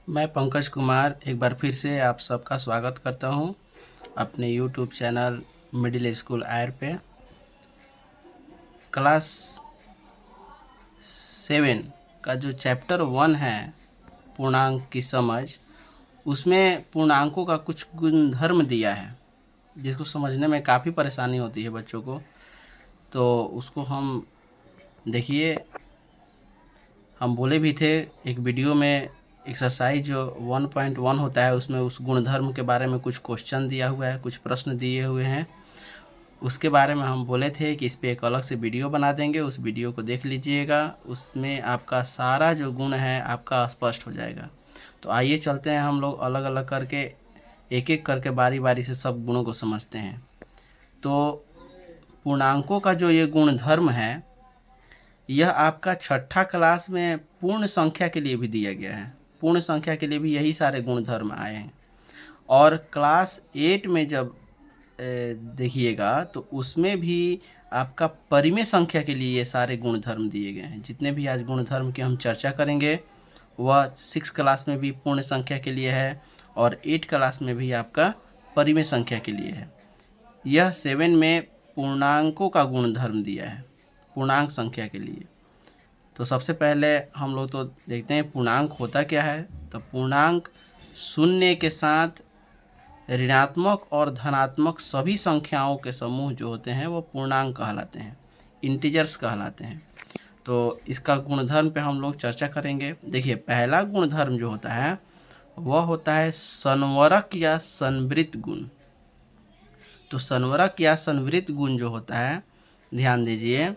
मैं पंकज कुमार एक बार फिर से आप सबका स्वागत करता हूं अपने YouTube चैनल मिडिल स्कूल आयर पे। क्लास 7 का जो चैप्टर 1 है पूर्णांक की समझ, उसमें पूर्णांकों का कुछ गुणधर्म दिया है जिसको समझने में काफ़ी परेशानी होती है बच्चों को। तो उसको हम देखिए, हम बोले भी थे एक वीडियो में, एक्सरसाइज जो 1.1 होता है उसमें उस गुणधर्म के बारे में कुछ क्वेश्चन दिया हुआ है, कुछ प्रश्न दिए हुए हैं। उसके बारे में हम बोले थे कि इस पे एक अलग से वीडियो बना देंगे, उस वीडियो को देख लीजिएगा। उसमें आपका सारा जो गुण है आपका स्पष्ट हो जाएगा। तो आइए चलते हैं, हम लोग अलग अलग करके एक एक करके बारी बारी से सब गुणों को समझते हैं। तो पूर्णांकों का जो ये गुणधर्म है, यह आपका छठा क्लास में पूर्ण संख्या के लिए भी दिया गया है। पूर्ण संख्या के लिए भी यही सारे गुणधर्म आए हैं। और क्लास 8 में जब देखिएगा तो उसमें भी आपका परिमेय संख्या के लिए ये सारे गुणधर्म दिए गए हैं। जितने भी आज गुणधर्म की हम चर्चा करेंगे वह 6 क्लास में भी पूर्ण संख्या के लिए है और 8 क्लास में भी आपका परिमेय संख्या के लिए है। यह 7 में पूर्णांकों का गुणधर्म दिया है पूर्णांक संख्या के लिए। तो सबसे पहले हम लोग तो देखते हैं पूर्णांक होता क्या है। तो पूर्णांक शून्य के साथ ऋणात्मक और धनात्मक सभी संख्याओं के समूह जो होते हैं वो पूर्णांक कहलाते हैं, इंटीजर्स कहलाते हैं। तो इसका गुणधर्म पे हम लोग चर्चा करेंगे। देखिए, पहला गुणधर्म जो होता है वह होता है संवरक या संवृत गुण। तो संवरक या संवृत गुण जो होता है, ध्यान दीजिए,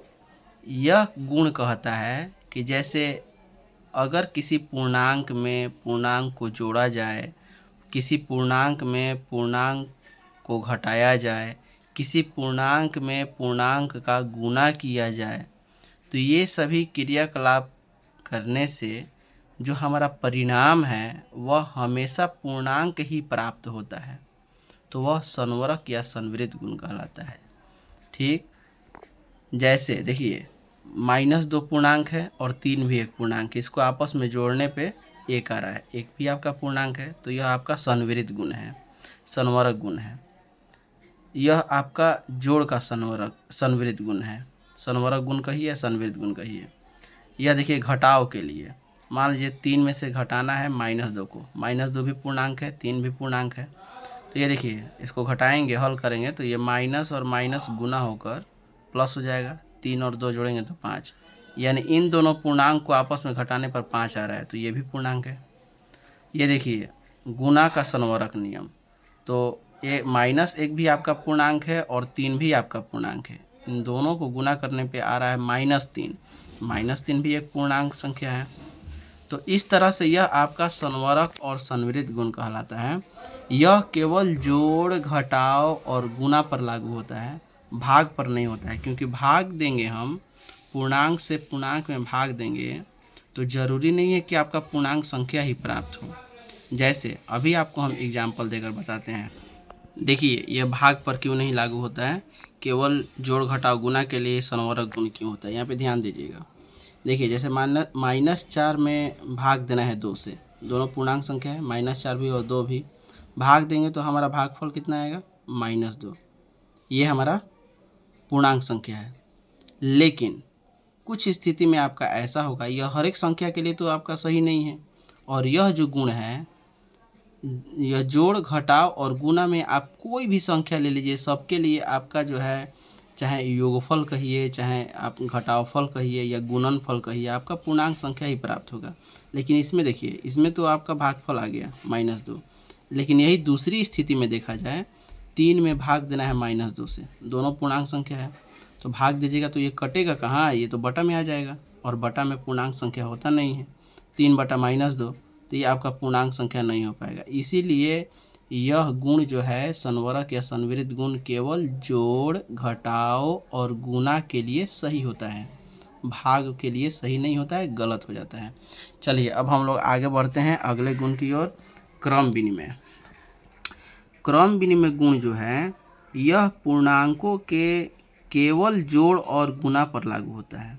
यह गुण कहता है कि जैसे अगर किसी पूर्णांक में पूर्णांक को जोड़ा जाए, किसी पूर्णांक में पूर्णांक को घटाया जाए, किसी पूर्णांक में पूर्णांक का गुणा किया जाए, तो ये सभी क्रियाकलाप करने से जो हमारा परिणाम है वह हमेशा पूर्णांक ही प्राप्त होता है। तो वह संवरक या संवृत गुण कहलाता है। ठीक, जैसे देखिए -2 पूर्णांक है और 3 भी एक पूर्णांक है, इसको आपस में जोड़ने पे 1 आ रहा है, 1 भी आपका पूर्णांक है, तो यह आपका संवृत गुण है, संवरक गुण है। यह आपका जोड़ का संवृत गुण है। संवरक गुण कहिए, संवृत गुण कहिए। यह देखिए घटाव के लिए, मान लीजिए 3 में से घटाना है -2 को, -2 भी पूर्णांक है, 3 भी पूर्णांक है। तो ये देखिए, इसको घटाएंगे, हल करेंगे तो ये माइनस और माइनस गुना होकर प्लस हो जाएगा। 3 और 2 जोड़ेंगे तो 5, यानी इन दोनों पूर्णांक को आपस में घटाने पर 5 आ रहा है, तो ये भी पूर्णांक है। ये देखिए गुना का संवरक नियम, तो ये -1 भी आपका पूर्णांक है और 3 भी आपका पूर्णांक है। इन दोनों को गुना करने पे आ रहा है -3, -3 भी एक पूर्णांक संख्या है। तो इस तरह से यह आपका संवरक और संवृत गुण कहलाता है। यह केवल जोड़, घटाव और गुणा पर लागू होता है, भाग पर नहीं होता है। क्योंकि भाग देंगे हम, पूर्णांक से पूर्णांक में भाग देंगे तो ज़रूरी नहीं है कि आपका पूर्णांक संख्या ही प्राप्त हो। जैसे अभी आपको हम एग्जाम्पल देकर बताते हैं। देखिए यह भाग पर क्यों नहीं लागू होता है, केवल जोड़, घटाव, गुणा के लिए संवरक गुण क्यों होता है, यहाँ पे ध्यान दीजिएगा। देखिए जैसे -4 में भाग देना है 2 से, दोनों पूर्णांक संख्या है, -4 भी और 2 भी, भाग देंगे तो हमारा भागफल कितना आएगा, -2। ये हमारा पूर्णांक संख्या है। लेकिन कुछ स्थिति में आपका ऐसा होगा, यह हर एक संख्या के लिए तो आपका सही नहीं है। और यह जो गुण है, यह जोड़, घटाव और गुणा में आप कोई भी संख्या ले लीजिए, सबके लिए आपका जो है, चाहे योगफल कहिए, चाहे आप घटावफल कहिए या गुणनफल कहिए, आपका पूर्णांक संख्या ही प्राप्त होगा। लेकिन इसमें देखिए, इसमें तो आपका भागफल आ गया -2। लेकिन यही दूसरी स्थिति में देखा जाए, 3 में भाग देना है -2 से, दोनों पूर्णांक संख्या है, तो भाग दीजिएगा तो ये कटेगा कहाँ, ये तो बटा में आ जाएगा, और बटा में पूर्णांक संख्या होता नहीं है। 3 बटा -2, तो ये आपका पूर्णांक संख्या नहीं हो पाएगा। इसीलिए यह गुण जो है, संवरक या संवृत गुण, केवल जोड़, घटाव और गुणा के लिए सही होता है, भाग के लिए सही नहीं होता है, गलत हो जाता है। चलिए अब हम लोग आगे बढ़ते हैं अगले गुण की ओर, क्रम विनिमय। क्रम विनिमय गुण जो है, यह पूर्णांकों के केवल जोड़ और गुणा पर लागू होता है।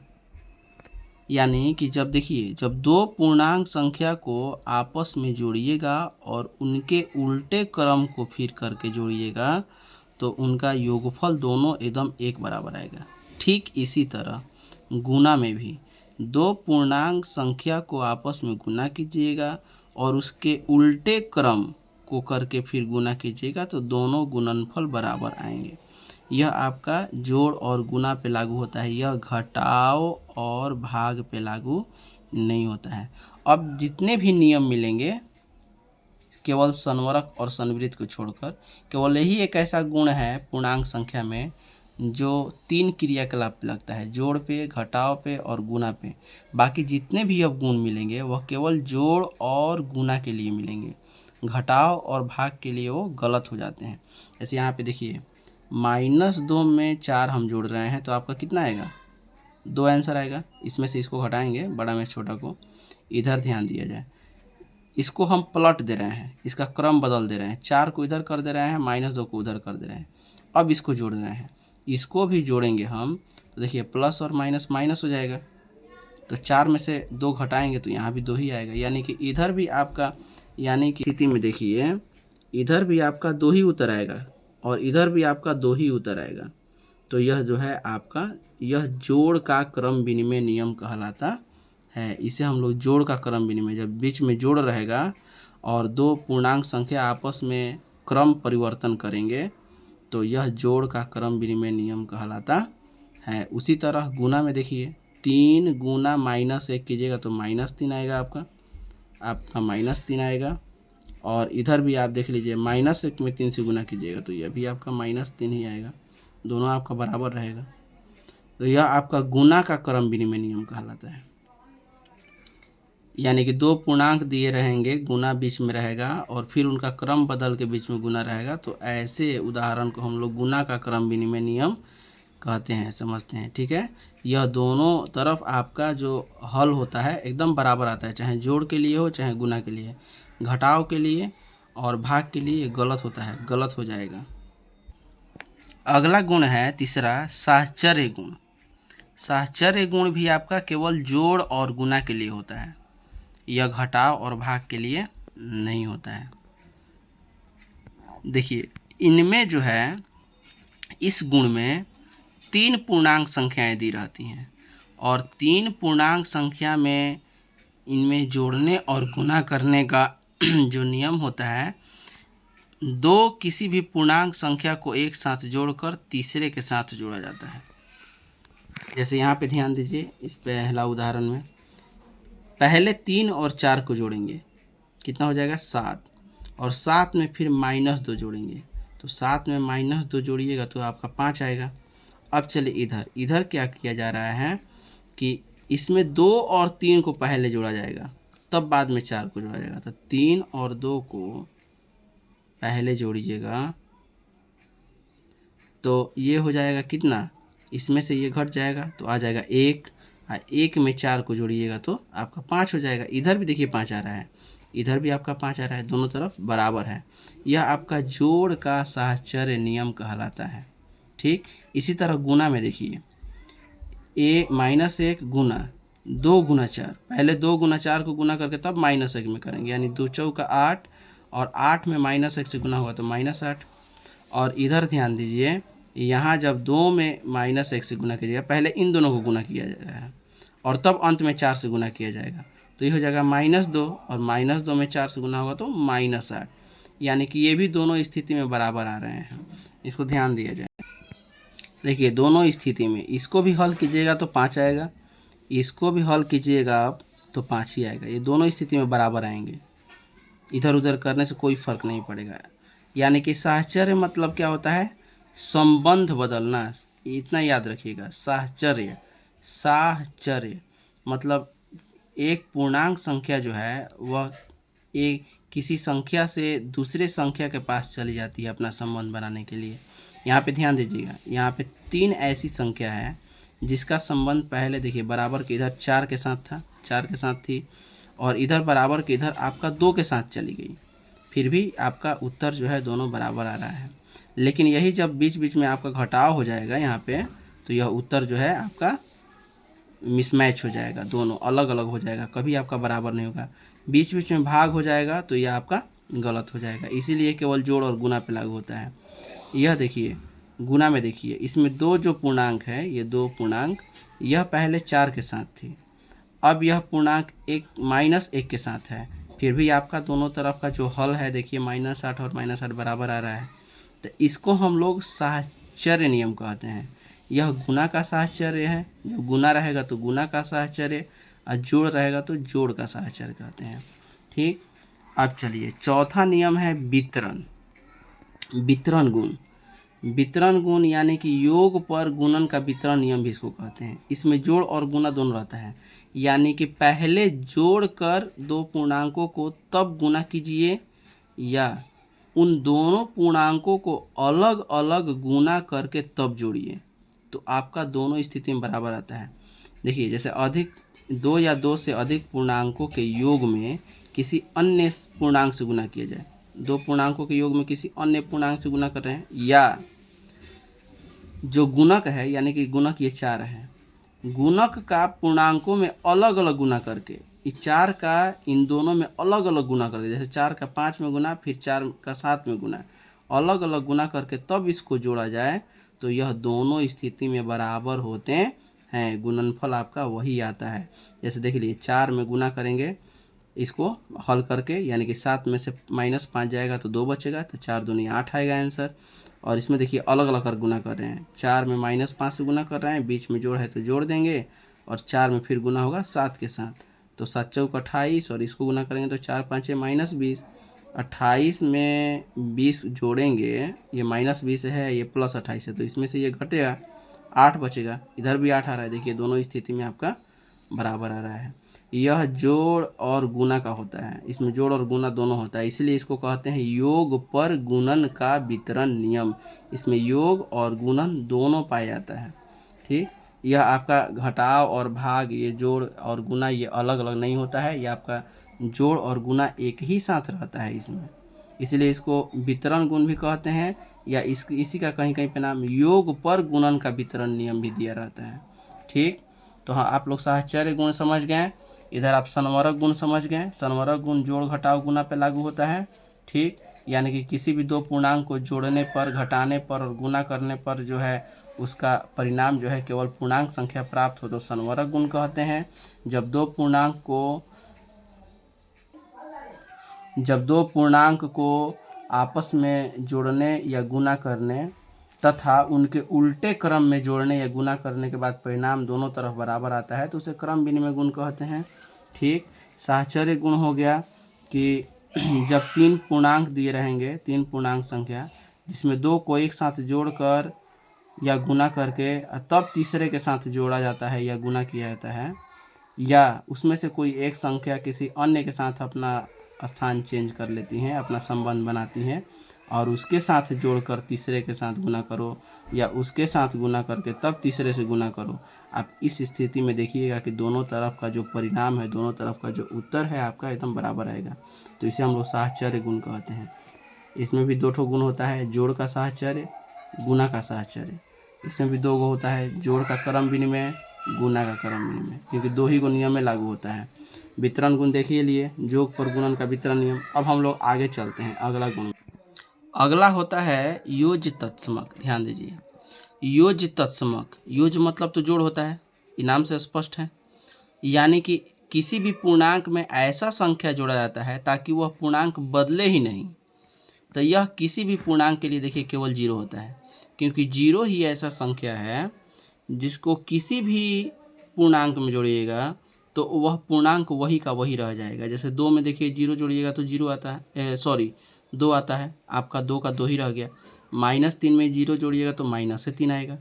यानी कि जब देखिए, जब दो पूर्णांक संख्या को आपस में जोड़िएगा और उनके उल्टे क्रम को फिर करके जोड़िएगा तो उनका योगफल दोनों एकदम एक बराबर आएगा। ठीक इसी तरह गुणा में भी दो पूर्णांक संख्या को आपस में गुणा कीजिएगा और उसके उल्टे क्रम को करके फिर गुणा कीजिएगा तो दोनों गुणनफल बराबर आएंगे। यह आपका जोड़ और गुणा पे लागू होता है, यह घटाव और भाग पे लागू नहीं होता है। अब जितने भी नियम मिलेंगे केवल संवरक और संवृत्त को छोड़कर, केवल यही एक ऐसा गुण है पूर्णांक संख्या में जो तीन क्रियाकलाप पे लगता है, जोड़ पे, घटाव पे और गुणा पे। बाकी जितने भी अब गुण मिलेंगे वह केवल जोड़ और गुणा के लिए मिलेंगे, घटाव और भाग के लिए वो गलत हो जाते हैं। जैसे यहाँ पे देखिए -2 में 4 हम जोड़ रहे हैं तो आपका कितना आएगा, 2 आंसर आएगा। इसमें से इसको घटाएंगे, बड़ा में छोटा को, इधर ध्यान दिया जाए। इसको हम पलट दे रहे हैं, इसका क्रम बदल दे रहे हैं, 4 को इधर कर दे रहे हैं, -2 को उधर कर दे रहे हैं। अब इसको जोड़ रहे हैं, इसको भी जोड़ेंगे हम तो देखिए प्लस और माइनस माइनस हो जाएगा, तो 4 में से 2 घटाएंगे तो यहाँ भी 2 ही आएगा। यानी कि इधर भी आपका, यानी कि स्थिति में देखिए इधर भी आपका 2 ही उत्तर आएगा और इधर भी आपका 2 ही उत्तर आएगा। तो यह जो है आपका, यह जोड़ का क्रम विनिमय नियम कहलाता है। इसे हम लोग जोड़ का क्रम विनिमय, जब बीच में जोड़ रहेगा और दो पूर्णांक संख्या आपस में क्रम परिवर्तन करेंगे तो यह जोड़ का क्रम विनिमय नियम कहलाता है। उसी तरह गुणा में देखिए 3 गुना -1 कीजिएगा तो -3 आएगा, आपका -3 आएगा। और इधर भी आप देख लीजिए -1 में 3 से गुना कीजिएगा तो यह भी आपका -3 ही आएगा, दोनों आपका बराबर रहेगा। तो यह आपका गुणा का क्रम विनिमय नियम कहलाता है। यानी कि दो पूर्णांक दिए रहेंगे, गुना बीच में रहेगा और फिर उनका क्रम बदल के बीच में गुना रहेगा, तो ऐसे उदाहरण को हम लोग गुना का क्रम विनिमय नियम कहते हैं, समझते हैं। ठीक है, यह दोनों तरफ आपका जो हल होता है एकदम बराबर आता है, चाहे जोड़ के लिए हो चाहे गुना के लिए। घटाव के लिए और भाग के लिए गलत होता है, गलत हो जाएगा। अगला गुण है तीसरा साहचर्य गुण। साहचर्य गुण भी आपका केवल जोड़ और गुना के लिए होता है, यह घटाव और भाग के लिए नहीं होता है। देखिए इनमें जो है, इस गुण में 3 पूर्णांक संख्याएं दी रहती हैं और 3 पूर्णांक संख्या में इनमें जोड़ने और गुना करने का जो नियम होता है, दो किसी भी पूर्णांक संख्या को एक साथ जोड़कर तीसरे के साथ जोड़ा जाता है। जैसे यहाँ पे ध्यान दीजिए, इस पहला उदाहरण में पहले 3 और 4 को जोड़ेंगे, कितना हो जाएगा 7, और 7 में फिर -2 जोड़ेंगे तो 7 में -2 जोड़िएगा तो आपका 5 आएगा। अब चलिए इधर क्या किया जा रहा है कि इसमें 2 और 3 को पहले जोड़ा जाएगा तब बाद में 4 को जोड़ा जाएगा। तो 3 और 2 को पहले जोड़िएगा तो ये हो जाएगा कितना, इसमें से ये घट जाएगा तो आ जाएगा 1, और 1 में 4 को जोड़िएगा तो आपका 5 हो जाएगा। इधर भी देखिए 5 आ रहा है, इधर भी आपका 5 आ रहा है, दोनों तरफ बराबर है। यह आपका जोड़ का साहचर्य नियम कहलाता है। ठीक इसी तरह गुना में देखिए, -1 गुना 2 गुना 4, पहले 2 गुना 4 को गुना करके तब -1 में करेंगे, यानी 2 चौका 8 और 8 में -1 से गुना हुआ तो -8। और इधर ध्यान दीजिए, यहाँ जब 2 में -1 से गुना कीजिएगा, पहले इन दोनों को गुना किया जाएगा और तब अंत में 4 से गुना किया जाएगा तो ये हो जाएगा -2 और -2 में 4 से गुना होगा तो -8। यानी कि ये भी दोनों स्थिति में बराबर आ रहे हैं, इसको ध्यान दिया जाए। देखिए दोनों स्थिति में इसको भी हल कीजिएगा तो 5 आएगा, इसको भी हल कीजिएगा आप तो 5 ही आएगा, ये दोनों स्थिति में बराबर आएंगे, इधर उधर करने से कोई फर्क नहीं पड़ेगा। यानी कि साहचर्य मतलब क्या होता है, संबंध बदलना, इतना याद रखिएगा। साहचर्य, साहचर्य मतलब एक पूर्णांक संख्या जो है वह एक किसी संख्या से दूसरे संख्या के पास चली जाती है अपना संबंध बनाने के लिए। यहाँ पे ध्यान दीजिएगा, यहाँ पे 3 ऐसी संख्या है जिसका संबंध पहले देखिए बराबर के इधर 4 के साथ था, 4 के साथ थी, और इधर बराबर के इधर आपका 2 के साथ चली गई, फिर भी आपका उत्तर जो है दोनों बराबर आ रहा है। लेकिन यही जब बीच बीच में आपका घटाव हो जाएगा यहाँ पे तो यह उत्तर जो है आपका मिसमैच हो जाएगा, दोनों अलग अलग हो जाएगा, कभी आपका बराबर नहीं होगा। बीच बीच में भाग हो जाएगा तो यह आपका गलत हो जाएगा, इसीलिए केवल जोड़ और गुना पे लागू होता है। यह देखिए गुना में, देखिए इसमें दो जो पूर्णांक है, ये दो पूर्णांक, यह पहले 4 के साथ थी, अब यह पूर्णांक एक -1 के साथ है, फिर भी आपका दोनों तरफ का जो हल है देखिए -8 और -8 बराबर आ रहा है। तो इसको हम लोग साहचर्य नियम कहते हैं। यह गुना का साहचर्य है, जब गुना रहेगा तो गुना का साहचर्य और जोड़ रहेगा तो जोड़ का साहचर्य कहते हैं। ठीक, अब चलिए चौथा नियम है वितरण। वितरण गुण, वितरण गुण यानी कि योग पर गुणन का वितरण नियम भी इसको कहते हैं। इसमें जोड़ और गुना दोनों रहता है, यानी कि पहले जोड़कर दो पूर्णांकों को तब गुना कीजिए, या उन दोनों पूर्णांकों को अलग अलग गुना करके तब जोड़िए, तो आपका दोनों स्थिति में बराबर आता है। देखिए जैसे अधिक दो या दो से अधिक पूर्णांकों के योग में किसी अन्य पूर्णांक से गुना किया जाए, दो पूर्णांकों के योग में किसी अन्य पूर्णांक से गुना कर रहे हैं, या जो गुणक है यानी कि गुणक ये 4 है, गुणक का पूर्णांकों में अलग अलग गुना करके, इस 4 का इन दोनों में अलग अलग गुना करके, जैसे 4 का 5 में गुना, फिर 4 का 7 में गुना, अलग अलग गुना करके तब इसको जोड़ा जाए, तो यह दोनों स्थिति में बराबर होते हैं। गुणनफल आपका वही आता है। जैसे देख लीजिए 4 में गुना करेंगे इसको हल करके, यानी कि 7 में से -5 जाएगा तो 2 बचेगा, तो 4 दूनी 8 आएगा आंसर। और इसमें देखिए अलग अलग कर गुना कर रहे हैं, 4 में -5 से गुना कर रहे हैं, बीच में जोड़ है तो जोड़ देंगे, और 4 में फिर गुना होगा 7 के साथ, तो 7 चौक 28, और इसको गुना करेंगे तो 4 5 -20, 28 में 20 जोड़ेंगे, ये -20 है, ये +28 है, तो इसमें से ये घटेगा, 8 बचेगा, इधर भी 8 आ रहा है। देखिए दोनों स्थिति में आपका बराबर आ रहा है। यह जोड़ और गुना का होता है, इसमें जोड़ और गुना दोनों होता है, इसलिए इसको कहते हैं योग पर गुणन का वितरण नियम। इसमें योग और गुणन दोनों पाया जाता है। ठीक, यह आपका घटाव और भाग, ये जोड़ और गुना ये अलग अलग नहीं होता है, यह आपका जोड़ और गुना एक ही साथ रहता है इसमें, इसलिए इसको वितरण गुण भी कहते हैं, या इसी का कहीं कहीं पे नाम योग पर गुणन का वितरण नियम भी दिया रहता है। ठीक, तो हाँ आप लोग साहचर्य गुण समझ गए, इधर आप संवरक गुण समझ गए। संवरक गुण जोड़ घटाव गुना पे लागू होता है। ठीक, यानी कि किसी भी दो पूर्णांक को जोड़ने पर, घटाने पर और गुना करने पर जो है उसका परिणाम जो है केवल पूर्णांक संख्या प्राप्त हो तो संवरक गुण कहते हैं। जब दो पूर्णांक को आपस में जोड़ने या गुना करने तथा उनके उल्टे क्रम में जोड़ने या गुना करने के बाद परिणाम दोनों तरफ बराबर आता है तो उसे क्रम विनिमय गुण कहते हैं। ठीक, साहचर्य गुण हो गया कि जब 3 पूर्णांक दिए रहेंगे, 3 पूर्णांक संख्या, जिसमें 2 को एक साथ जोड़कर या गुना करके तब तीसरे के साथ जोड़ा जाता है या गुना किया जाता है, या उसमें से कोई एक संख्या किसी अन्य के साथ अपना स्थान चेंज कर लेती हैं, अपना संबंध बनाती हैं, और उसके साथ जोड़कर तीसरे के साथ गुना करो, या उसके साथ गुना करके तब तीसरे से गुना करो। आप इस स्थिति में देखिएगा कि दोनों तरफ का जो परिणाम है, दोनों तरफ का जो उत्तर है आपका एकदम बराबर आएगा, तो इसे हम लोग साहचर्य गुण कहते हैं। इसमें भी 2 ठो गुण होता है, जोड़ का साहचर्य, गुना का साहचर्य। इसमें भी 2 गो होता है, जोड़ का क्रम विनिमय, गुना का क्रम विनिमय, क्योंकि 2 ही को नियम में लागू होता है। वितरण गुण देखिए लिए, जोग पर गुणन का वितरण नियम। अब हम लोग आगे चलते हैं अगला गुण। अगला होता है योज्य तत्समक। ध्यान दीजिए, योज्य तत्समक, योज्य मतलब तो जोड़ होता है, इनाम से स्पष्ट है, यानी कि किसी भी पूर्णांक में ऐसा संख्या जोड़ा जाता है ताकि वह पूर्णांक बदले ही नहीं। तो यह किसी भी पूर्णांक के लिए देखिए केवल 0 होता है, क्योंकि 0 ही ऐसा संख्या है जिसको किसी भी पूर्णांक में जोड़िएगा तो वह पूर्णांक वही का वही रह जाएगा। जैसे 2 में देखिए 0 जोड़िएगा तो 0 आता है, 2 आता है, आपका 2 का 2 ही रह गया। -3 में 0 जोड़िएगा तो -3 आएगा,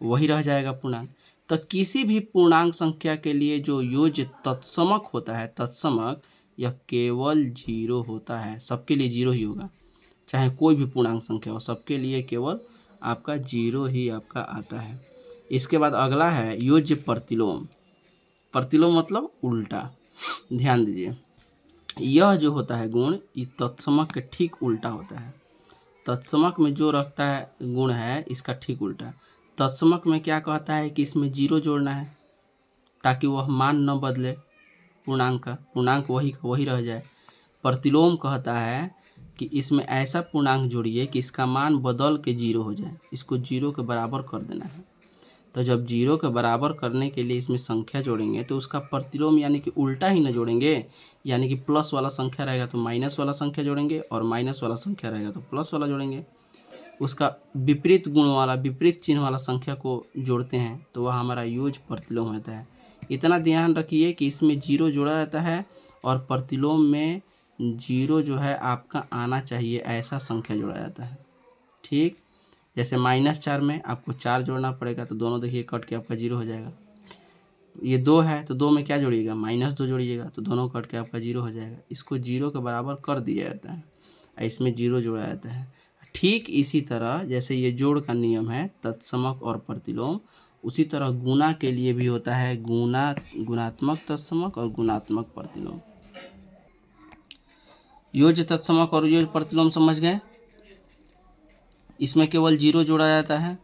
वही रह जाएगा पूर्णांक। तो किसी भी पूर्णांक संख्या के लिए जो योज्य तत्समक होता है, तत्समक, यह केवल 0 होता है, सबके लिए 0 ही होगा, चाहे कोई भी पूर्णांक संख्या हो, सबके लिए केवल आपका 0 ही आपका आता है। इसके बाद अगला है योज्य प्रतिलोम। प्रतिलोम मतलब उल्टा। ध्यान दीजिए, यह जो होता है गुण, ये तत्समक के ठीक उल्टा होता है। तत्समक में जो रखता है गुण है इसका ठीक उल्टा। तत्समक में क्या कहता है कि इसमें 0 जोड़ना है, ताकि वह मान न बदले पूर्णांक का, पूर्णांक वही का वही रह जाए। प्रतिलोम कहता है कि इसमें ऐसा पूर्णांक जोड़िए कि इसका मान बदल के 0 हो जाए, इसको 0 के बराबर कर देना है। तो जब 0 के बराबर करने के लिए इसमें संख्या जोड़ेंगे तो उसका प्रतिलोम यानी कि उल्टा ही न जोड़ेंगे, यानी कि प्लस वाला संख्या रहेगा तो माइनस वाला संख्या जोड़ेंगे और माइनस वाला संख्या रहेगा तो प्लस वाला जोड़ेंगे। उसका विपरीत गुण वाला, विपरीत चिन्ह वाला संख्या को जोड़ते हैं तो वह हमारा योज प्रतिलोम होता है। इतना ध्यान रखिए कि इसमें 0 जोड़ा जाता है और प्रतिलोम में 0 जो है आपका आना चाहिए, ऐसा संख्या जोड़ा जाता है। ठीक, जैसे -4 में आपको 4 जोड़ना पड़ेगा तो दोनों देखिए कट के आपका 0 हो जाएगा। ये 2 है तो 2 में क्या जोड़िएगा, -2 जोड़िएगा तो दोनों कट के आपका 0 हो जाएगा। इसको 0 के बराबर कर दिया जाता है, इसमें 0 जोड़ा जाता है। ठीक इसी तरह जैसे ये जोड़ का नियम है तत्समक और प्रतिलोम, उसी तरह गुणा के लिए भी होता है गुणात्मक तत्समक और गुणात्मक प्रतिलोम। योज तत्समक और योज प्रतिलोम समझ गए। इसमें केवल 0 जोड़ा जाता है।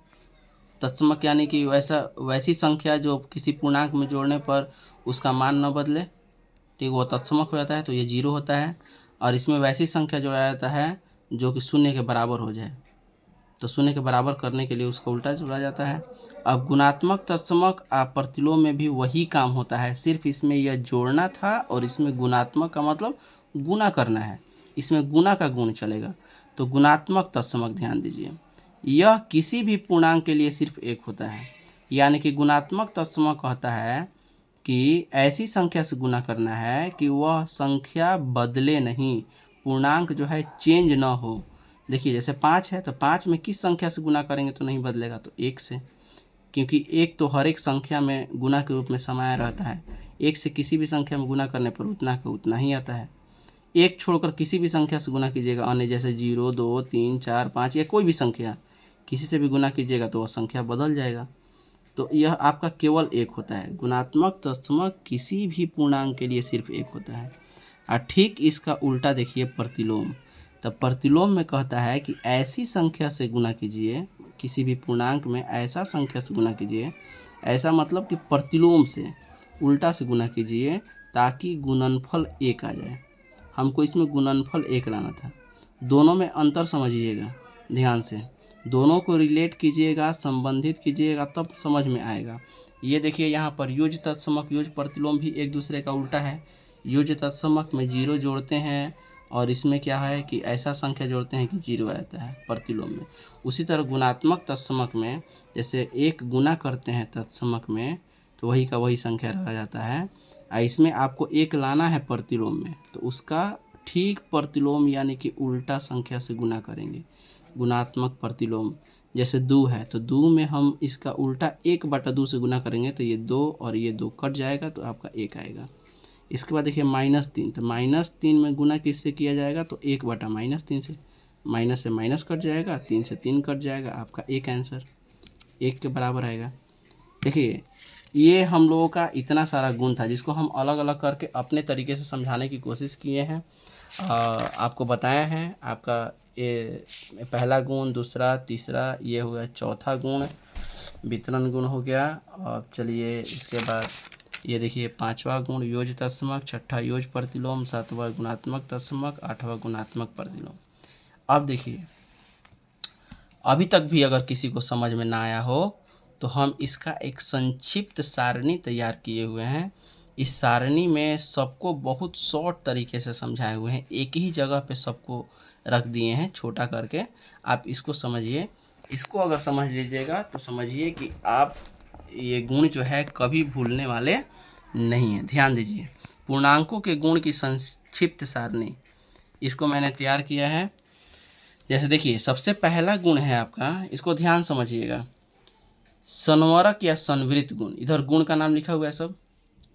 तत्समक यानी कि वैसी संख्या जो किसी पूर्णांक में जोड़ने पर उसका मान न बदले, ठीक, वो तत्समक हो जाता है, तो ये 0 होता है। और इसमें वैसी संख्या जोड़ा जाता है जो कि 0 के बराबर हो जाए, तो 0 के बराबर करने के लिए उसका उल्टा जोड़ा जाता है। अब गुणात्मक तत्समक प्रतिलोम में भी वही काम होता है, सिर्फ इसमें यह जोड़ना था और इसमें गुणात्मक का मतलब गुना करना है, इसमें गुना का गुण चलेगा। तो गुणात्मक तत्समक ध्यान दीजिए, यह किसी भी पूर्णांक के लिए सिर्फ 1 होता है। यानी कि गुणात्मक तत्समक कहता है कि ऐसी संख्या से गुना करना है कि वह संख्या बदले नहीं, पूर्णांक जो है चेंज ना हो। देखिए जैसे 5 है तो 5 में किस संख्या से गुना करेंगे तो नहीं बदलेगा, तो 1 से, क्योंकि 1 तो हर एक संख्या में गुना के रूप में समाया रहता है। 1 से किसी भी संख्या में गुना करने पर उतना का उतना ही आता है। 1 छोड़कर किसी भी संख्या से गुना कीजिएगा, अन्य जैसे 0, 2, 3, 4, 5 या कोई भी संख्या किसी से भी गुना कीजिएगा तो वह संख्या बदल जाएगा। तो यह आपका केवल 1 होता है। गुणात्मक तत्समक किसी भी पूर्णांक के लिए सिर्फ 1 होता है। और ठीक इसका उल्टा देखिए प्रतिलोम। तब प्रतिलोम में कहता है कि ऐसी संख्या से गुना कीजिए, किसी भी पूर्णांक में ऐसा संख्या से गुना कीजिए, ऐसा मतलब कि प्रतिलोम से उल्टा से गुना कीजिए ताकि गुणनफल 1 आ जाए। हमको इसमें गुणनफल 1 लाना था। दोनों में अंतर समझिएगा ध्यान से, दोनों को रिलेट कीजिएगा, संबंधित कीजिएगा, तब समझ में आएगा। ये देखिए यहाँ पर योज तत्समक योज प्रतिलोम भी एक दूसरे का उल्टा है। योज तत्समक में 0 जोड़ते हैं और इसमें क्या है कि ऐसा संख्या जोड़ते हैं कि 0 आ जाता है प्रतिलोम में। उसी तरह गुणात्मक तत्समक में जैसे 1 गुना करते हैं तत्समक में तो वही का वही संख्या रह जाता है। इसमें आपको 1 लाना है प्रतिलोम में, तो उसका ठीक प्रतिलोम यानी कि उल्टा संख्या से गुना करेंगे। गुणात्मक प्रतिलोम जैसे 2 है तो 2 में हम इसका उल्टा 1/2 से गुना करेंगे तो ये 2 और ये 2 कट जाएगा तो आपका 1 आएगा। इसके बाद देखिए -3, तो -3 में गुना किससे किया जाएगा तो 1/-3 से, माइनस से माइनस कट जाएगा, 3 से 3 कट जाएगा, आपका 1 आंसर 1 के बराबर आएगा। देखिए ये हम लोगों का इतना सारा गुण था जिसको हम अलग अलग करके अपने तरीके से समझाने की कोशिश किए हैं, आपको बताए हैं। आपका ये पहला गुण, दूसरा, तीसरा, ये हो गया चौथा गुण, वितरण गुण हो गया। और चलिए इसके बाद ये देखिए 5वां गुण योज तत्समक, 6ठा योज प्रतिलोम, 7वां गुणात्मक तत्समक, 8वां गुणात्मक प्रतिलोम। अब देखिए अभी तक भी अगर किसी को समझ में ना आया हो तो हम इसका एक संक्षिप्त सारणी तैयार किए हुए हैं। इस सारणी में सबको बहुत शॉर्ट तरीके से समझाए हुए हैं, एक ही जगह पे सबको रख दिए हैं छोटा करके। आप इसको समझिए, इसको अगर समझ लीजिएगा तो समझिए कि आप ये गुण जो है कभी भूलने वाले नहीं हैं। ध्यान दीजिए, पूर्णांकों के गुण की संक्षिप्त सारणी, इसको मैंने तैयार किया है। जैसे देखिए सबसे पहला गुण है आपका, इसको ध्यान समझिएगा, संवरक या संवृत गुण। इधर गुण का नाम लिखा हुआ है सब,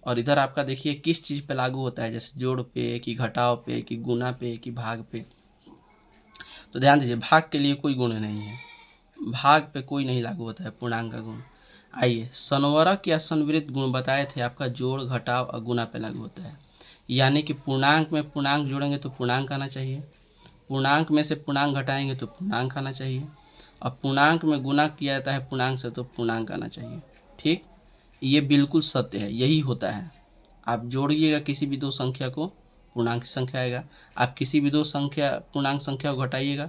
और इधर आपका देखिए किस चीज़ पे लागू होता है, जैसे जोड़ पे कि घटाव पे कि गुना पे कि भाग पे। तो ध्यान दीजिए भाग के लिए कोई गुण नहीं है, भाग पे कोई नहीं लागू होता है पूर्णांक का गुण। आइए संवरक या संवृत गुण बताए थे आपका जोड़, घटाव और गुना पे लागू होता है। यानी कि पूर्णांक में पूर्णांक जोड़ेंगे तो पूर्णांक आना चाहिए, पूर्णांक में से पूर्णांक घटाएंगे तो पूर्णांक आना चाहिए, और पूर्णांक में गुना किया जाता है पूर्णांक से तो पूर्णांक आना चाहिए। ठीक, ये बिल्कुल सत्य है, यही होता है। आप जोड़िएगा किसी भी दो संख्या को, पूर्णांक संख्या आएगा। आप किसी भी दो संख्या पूर्णांक संख्या को घटाइएगा,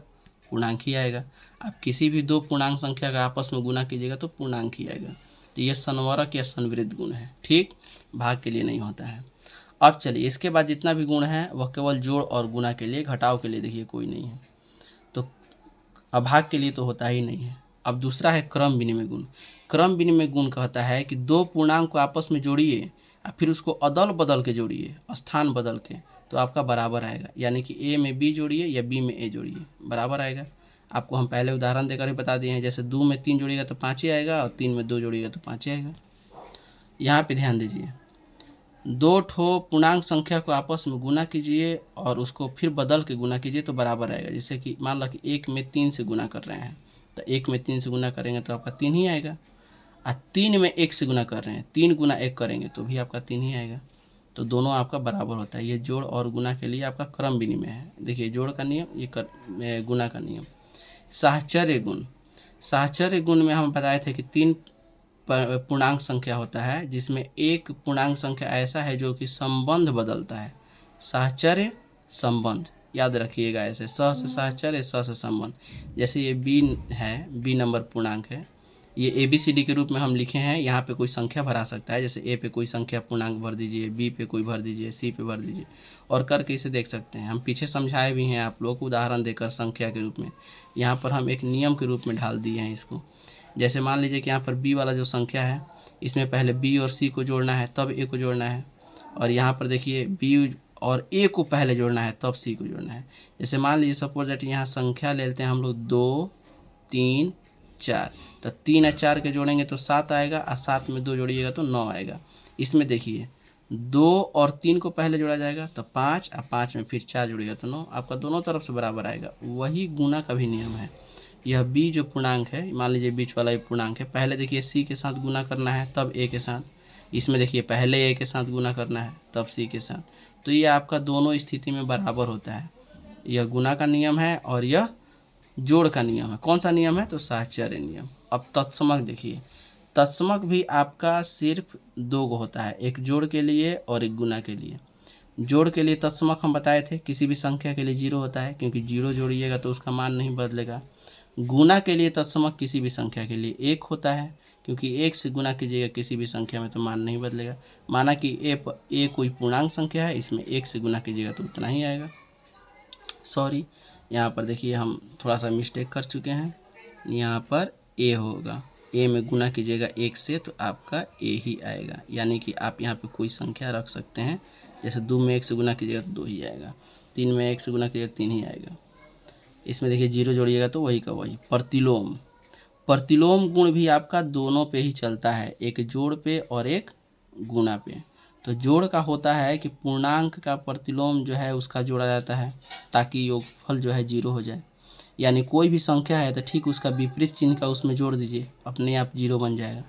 पूर्णांक ही आएगा। आप किसी भी दो पूर्णांक संख्या का आपस में गुना कीजिएगा तो पूर्णांक ही आएगा। तो यह संवरक या संवृद्ध गुण है, ठीक, भाग के लिए नहीं होता है। अब चलिए इसके बाद जितना भी गुण है वह केवल जोड़ और गुना के लिए, घटाव के लिए देखिए कोई नहीं है, तो अभाग के लिए तो होता ही नहीं है। अब दूसरा है क्रम विनिमय गुण। क्रम विनिमय गुण कहता है कि दो पूर्णांक को आपस में जोड़िए और फिर उसको अदल बदल के जोड़िए, स्थान बदल के, तो आपका बराबर आएगा। यानी कि ए में बी जोड़िए या बी में ए जोड़िए, बराबर आएगा। आपको हम पहले उदाहरण देकर ही बता दिए हैं, जैसे 2 में 3 जोड़िएगा तो 5 ही आएगा और 3 में 2 जोड़िएगा तो 5 ही आएगा। यहाँ पे ध्यान दीजिए, दो ठो पूर्णांक संख्या को आपस में गुना कीजिए और उसको फिर बदल के गुना कीजिए तो बराबर आएगा। जैसे कि मान लो कि 1 में 3 से गुना कर रहे हैं, तो 1 में 3 से गुना करेंगे तो आपका 3 ही आएगा। और 3 में 1 से गुना कर रहे हैं, 3 गुना 1 करेंगे तो भी आपका 3 ही आएगा। तो दोनों आपका बराबर होता है। ये जोड़ और गुना के लिए आपका क्रम विनिमय है। देखिए जोड़ का नियम, ये गुना का नियम। साहचर्य गुण, साहचर्य गुण में हम बताए थे कि 3 पूर्णांक संख्या होता है जिसमें एक पूर्णांक संख्या ऐसा है जो कि संबंध बदलता है। साहचर्य संबंध याद रखिएगा, ऐसे स से साहचर्य, स से संबंध। जैसे ये बी है, बी नंबर पूर्णांक है, ये ए बी सी डी के रूप में हम लिखे हैं। यहाँ पे कोई संख्या भरा सकता है, जैसे ए पे कोई संख्या पूर्णांक भर दीजिए, बी पे कोई भर दीजिए, सी पे भर दीजिए और करके इसे देख सकते हैं। हम पीछे समझाए भी हैं आप लोग को उदाहरण देकर संख्या के रूप में। यहाँ पर हम एक नियम के रूप में ढाल दिए हैं इसको। जैसे मान लीजिए कि यहाँ पर बी वाला जो संख्या है, इसमें पहले बी और सी को जोड़ना है तब ए को जोड़ना है, और यहाँ पर देखिए बी और ए को पहले जोड़ना है तब सी को जोड़ना है। जैसे मान लीजिए सपोज दैट यहाँ संख्या ले लेते हैं हम लोग 2 3 4, तो 3 और 4 के जोड़ेंगे तो 7 आएगा और 7 में 2 जोड़िएगा तो 9 आएगा। इसमें देखिए 2 और 3 को पहले जोड़ा जाएगा तो 5 और 5 में फिर 4 जोड़िएगा तो 9, आपका दोनों तरफ से बराबर आएगा। वही गुना का भी नियम है। यह बी जो पूर्णांक है, मान लीजिए बीच वाला ये पूर्णांक है, पहले देखिए सी के साथ गुना करना है तब ए के साथ, इसमें देखिए पहले ए के साथ गुना करना है तब सी के साथ, तो ये आपका दोनों स्थिति में बराबर होता है। यह गुना का नियम है और यह जोड़ का नियम है। कौन सा नियम है? तो साहचर्य नियम। अब तत्समक देखिए, तत्समक भी आपका सिर्फ 2 गो होता है, एक जोड़ के लिए और एक गुना के लिए। जोड़ के लिए तत्समक हम बताए थे, किसी भी संख्या के लिए 0 होता है क्योंकि 0 जोड़िएगा तो उसका मान नहीं बदलेगा। गुना के लिए तत्समक किसी भी संख्या के लिए 1 होता है क्योंकि 1 से गुना कीजिएगा किसी भी संख्या में तो मान नहीं बदलेगा। माना कि ए कोई पूर्णांक संख्या है, इसमें 1 से गुना कीजिएगा तो उतना ही आएगा। सॉरी, यहाँ पर देखिए हम थोड़ा सा मिस्टेक कर चुके हैं, यहाँ पर ए होगा, ए में गुना कीजिएगा 1 से तो आपका ए ही आएगा। यानी कि आप यहाँ पे कोई संख्या रख सकते हैं, जैसे 2 में 1 से गुना कीजिएगा तो 2 ही आएगा, 3 में 1 से गुना कीजिएगा 3 ही आएगा। इसमें देखिए 0 जोड़िएगा तो वही का वही। प्रतिलोम, प्रतिलोम गुण भी आपका दोनों पे ही चलता है, एक जोड़ पे और एक गुणा पे। तो जोड़ का होता है कि पूर्णांक का प्रतिलोम जो है उसका जोड़ा जाता है ताकि योगफल जो है 0 हो जाए। यानी कोई भी संख्या है तो ठीक उसका विपरीत चिन्ह का उसमें जोड़ दीजिए, अपने आप 0 बन जाएगा।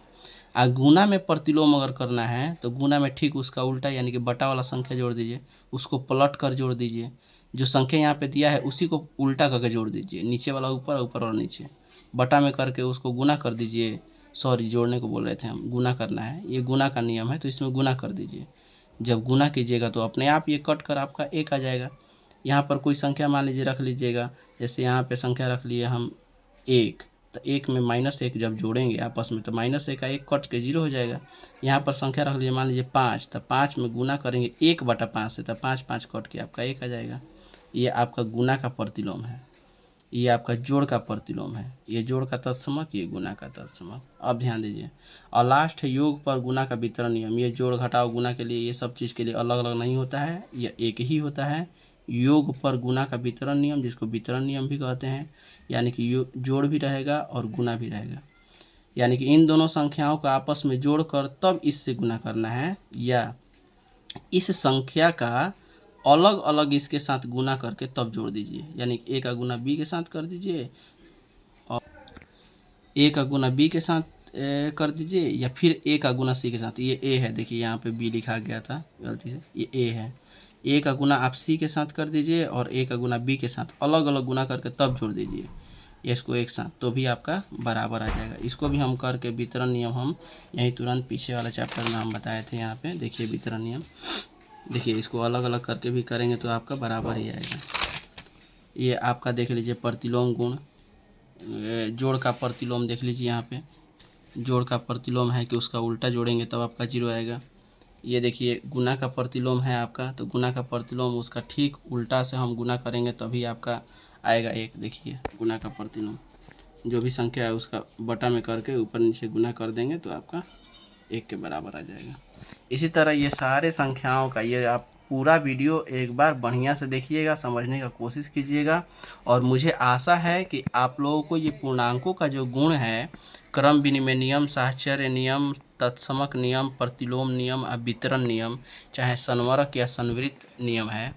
और गुना में प्रतिलोम अगर करना है तो गुना में ठीक उसका उल्टा यानी कि बटा वाला संख्या जोड़ दीजिए, उसको पलट कर जोड़ दीजिए, जो संख्या यहाँ पे दिया है उसी को उल्टा करके जोड़ दीजिए, नीचे वाला ऊपर, ऊपर वाला नीचे, बटा में करके उसको गुना कर दीजिए। सॉरी, जोड़ने को बोल रहे थे हम, गुना करना है, ये गुना का नियम है तो इसमें गुना कर दीजिए। जब गुना कीजिएगा तो अपने आप ये कट कर आपका 1 आ जाएगा। यहाँ पर कोई संख्या मान लीजिए रख लीजिएगा, जैसे यहाँ पे संख्या रख लिए हम 1, तो 1 में -1 जब जोड़ेंगे आपस में तो -1 का 1 कट के 0 हो जाएगा। यहाँ पर संख्या रख लीजिए मान लीजिए 5, तो 5 में गुना करेंगे 1/5 से, तो 5 कट के आपका 1 आ जाएगा। ये आपका गुना का प्रतिलोम है, ये आपका जोड़ का प्रतिलोम है। ये जोड़ का तत्समक, ये गुना का तत्समक। अब ध्यान दीजिए, और लास्ट है योग पर गुना का वितरण नियम। ये जोड़ घटाव गुना के लिए ये सब चीज़ के लिए अलग अलग नहीं होता है, ये एक ही होता है। योग पर गुना का वितरण नियम, जिसको वितरण नियम भी कहते हैं, यानी कि जोड़ भी रहेगा और गुना भी रहेगा। यानी कि इन दोनों संख्याओं का आपस में जोड़कर तब इससे गुना करना है, या इस संख्या का अलग अलग इसके साथ गुना करके तब जोड़ दीजिए। यानी ए का गुना बी के साथ कर दीजिए और ए का गुना बी के साथ कर दीजिए, या फिर ए का गुना सी के साथ। ये ए है, देखिए यहाँ पे बी लिखा गया था गलती से, ये ए है। ए का गुना आप सी के साथ कर दीजिए और ए का गुना बी के साथ अलग अलग गुना करके तब जोड़ दीजिए। ये इसको एक साथ, तो भी आपका बराबर आ जाएगा। इसको भी हम करके वितरण नियम हम यहीं तुरंत पीछे वाला चैप्टर में हम बताए थे। यहाँ पे देखिए वितरण नियम, देखिए इसको अलग अलग करके भी करेंगे तो आपका बराबर ही आएगा। ये आपका देख लीजिए प्रतिलोम गुण, जोड़ का प्रतिलोम देख लीजिए। यहाँ पे जोड़ का प्रतिलोम है कि उसका उल्टा जोड़ेंगे तब आपका 0 आएगा। ये देखिए गुना का प्रतिलोम है आपका, तो गुना का प्रतिलोम उसका ठीक उल्टा से हम गुना करेंगे तभी आपका आएगा 1। देखिए गुना का प्रतिलोम जो भी संख्या है उसका बटा में करके ऊपर नीचे गुना कर देंगे तो आपका 1 के बराबर आ जाएगा। इसी तरह ये सारे संख्याओं का ये आप पूरा वीडियो एक बार बढ़िया से देखिएगा, समझने का कोशिश कीजिएगा। और मुझे आशा है कि आप लोगों को ये पूर्णांकों का जो गुण है, क्रम विनिमय नियम, साहचर्य नियम, तत्समक नियम, प्रतिलोम नियम, वितरण नियम, चाहे संवरक या संवृत नियम है,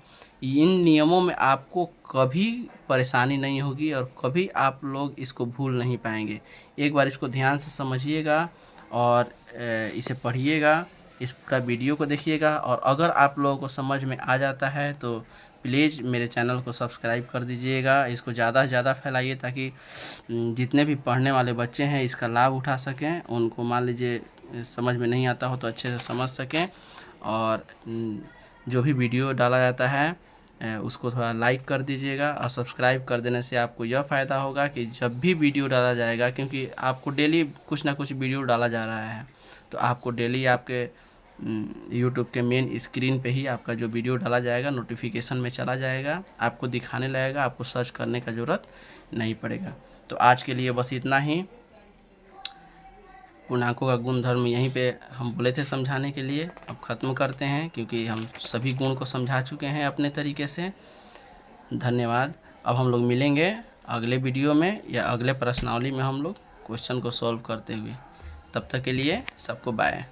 इन नियमों में आपको कभी परेशानी नहीं होगी और कभी आप लोग इसको भूल नहीं पाएंगे। एक बार इसको ध्यान से समझिएगा और इसे पढ़िएगा, इस पूरा वीडियो को देखिएगा। और अगर आप लोगों को समझ में आ जाता है तो प्लीज़ मेरे चैनल को सब्सक्राइब कर दीजिएगा। इसको ज़्यादा से ज़्यादा फैलाइए ताकि जितने भी पढ़ने वाले बच्चे हैं इसका लाभ उठा सकें। उनको मान लीजिए समझ में नहीं आता हो तो अच्छे से समझ सकें। और जो भी वीडियो डाला जाता है उसको थोड़ा लाइक कर दीजिएगा। और सब्सक्राइब कर देने से आपको यह फ़ायदा होगा कि जब भी वीडियो डाला जाएगा, क्योंकि आपको डेली कुछ ना कुछ वीडियो डाला जा रहा है, तो आपको डेली आपके यूट्यूब के मेन स्क्रीन पे ही आपका जो वीडियो डाला जाएगा नोटिफिकेशन में चला जाएगा, आपको दिखाने लगेगा, आपको सर्च करने का ज़रूरत नहीं पड़ेगा। तो आज के लिए बस इतना ही। पूर्णांकों का गुणधर्म यहीं पे हम बोले थे समझाने के लिए, अब ख़त्म करते हैं क्योंकि हम सभी गुण को समझा चुके हैं अपने तरीके से। धन्यवाद। अब हम लोग मिलेंगे अगले वीडियो में या अगले प्रश्नावली में हम लोग क्वेश्चन को सॉल्व करते हुए। तब तक के लिए सबको बाय।